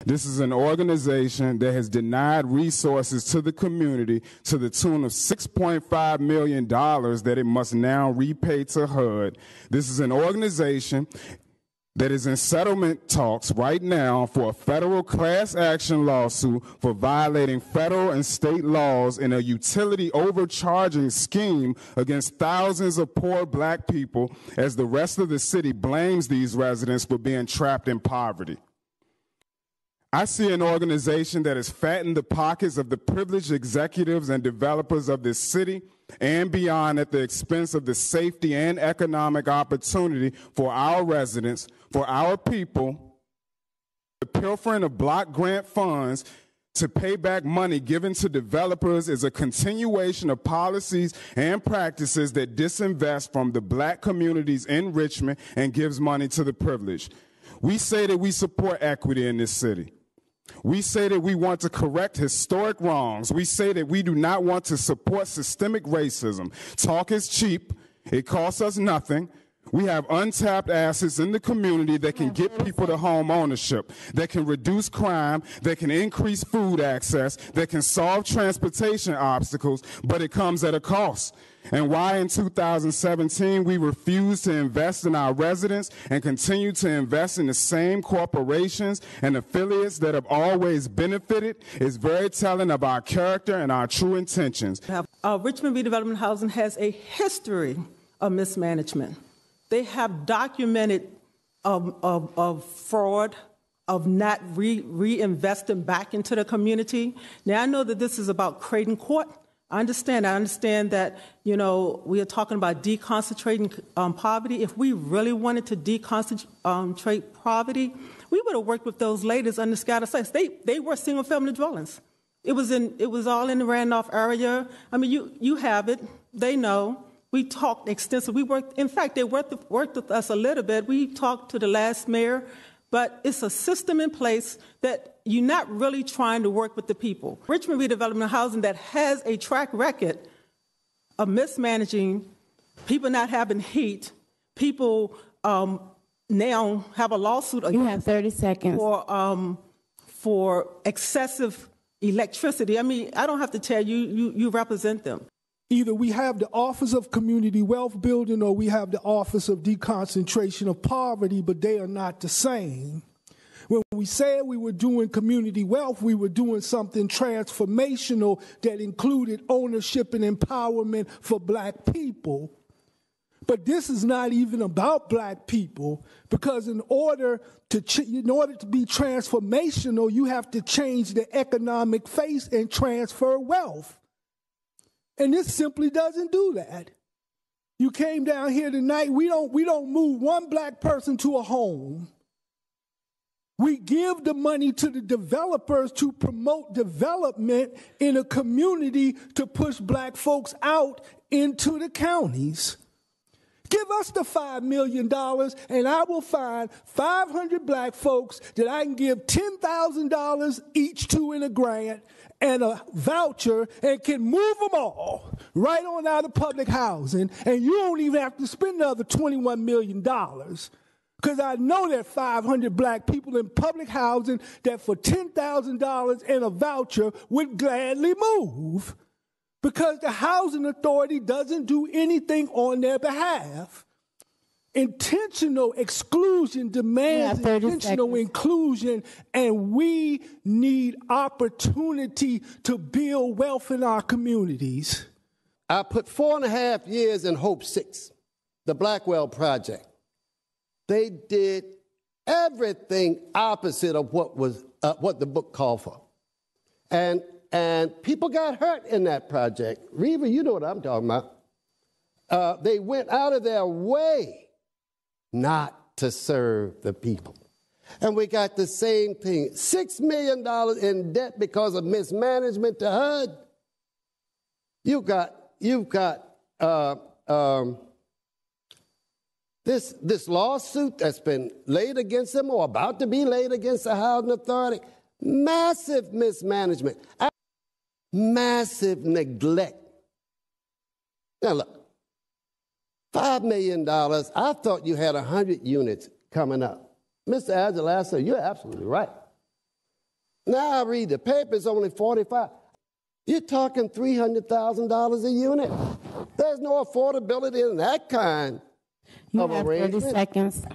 This is an organization that has denied resources to the community to the tune of $6.5 million that it must now repay to HUD. This is an organization that is in settlement talks right now for a federal class action lawsuit for violating federal and state laws in a utility overcharging scheme against thousands of poor black people, as the rest of the city blames these residents for being trapped in poverty. I see an organization that has fattened the pockets of the privileged executives and developers of this city and beyond at the expense of the safety and economic opportunity for our residents, for our people. The pilfering of block grant funds to pay back money given to developers is a continuation of policies and practices that disinvest from the black communities in Richmond and gives money to the privileged. We say that we support equity in this city. We say that we want to correct historic wrongs. We say that we do not want to support systemic racism. Talk is cheap. It costs us nothing. We have untapped assets in the community that can get people to home ownership, that can reduce crime, that can increase food access, that can solve transportation obstacles, but it comes at a cost. And why in 2017 we refuse to invest in our residents and continue to invest in the same corporations and affiliates that have always benefited is very telling of our character and our true intentions. Richmond Redevelopment Housing has a history of mismanagement. They have documented of fraud, of not reinvesting back into the community. Now, I know that this is about Creighton Court. I understand that, we are talking about deconcentrating poverty. If we really wanted to deconcentrate poverty, we would have worked with those ladies under scattered sites. They were single-family dwellings. It was all in the Randolph area. I mean, you have it. They know. We talked extensively. In fact, they worked with us a little bit. We talked to the last mayor, but it's a system in place that you're not really trying to work with the people. Richmond Redevelopment Housing that has a track record of mismanaging, people not having heat, people now have a lawsuit against. You have 30 seconds. For excessive electricity. I mean, I don't have to tell you, you represent them. Either we have the Office of Community Wealth Building or we have the Office of Deconcentration of Poverty, but they are not the same. When we said we were doing community wealth, we were doing something transformational that included ownership and empowerment for black people. But this is not even about black people, because in order to be transformational, you have to change the economic face and transfer wealth. And this simply doesn't do that. You came down here tonight, we don't move one black person to a home. We give the money to the developers to promote development in a community to push black folks out into the counties. Give us the $5 million and I will find 500 black folks that I can give $10,000 each to in a grant and a voucher and can move them all right on out of public housing, and you don't even have to spend another $21 million. Because I know there are 500 black people in public housing that for $10,000 and a voucher would gladly move, because the housing authority doesn't do anything on their behalf. Intentional exclusion demands intentional inclusion, and we need opportunity to build wealth in our communities. I put 4.5 years in Hope 6, the Blackwell Project. They did everything opposite of what the book called for. And people got hurt in that project. Reva, you know what I'm talking about. They went out of their way not to serve the people. And we got the same thing. $6 million in debt because of mismanagement to HUD. You've got this lawsuit that's been laid against them or about to be laid against the housing authority. Massive mismanagement. Massive neglect. Now look, $5 million, I thought you had 100 units coming up. Mr. Agilassa, you're absolutely right. Now I read the paper, it's only 45. You're talking $300,000 a unit. There's no affordability in that kind of arrangement. 30 seconds.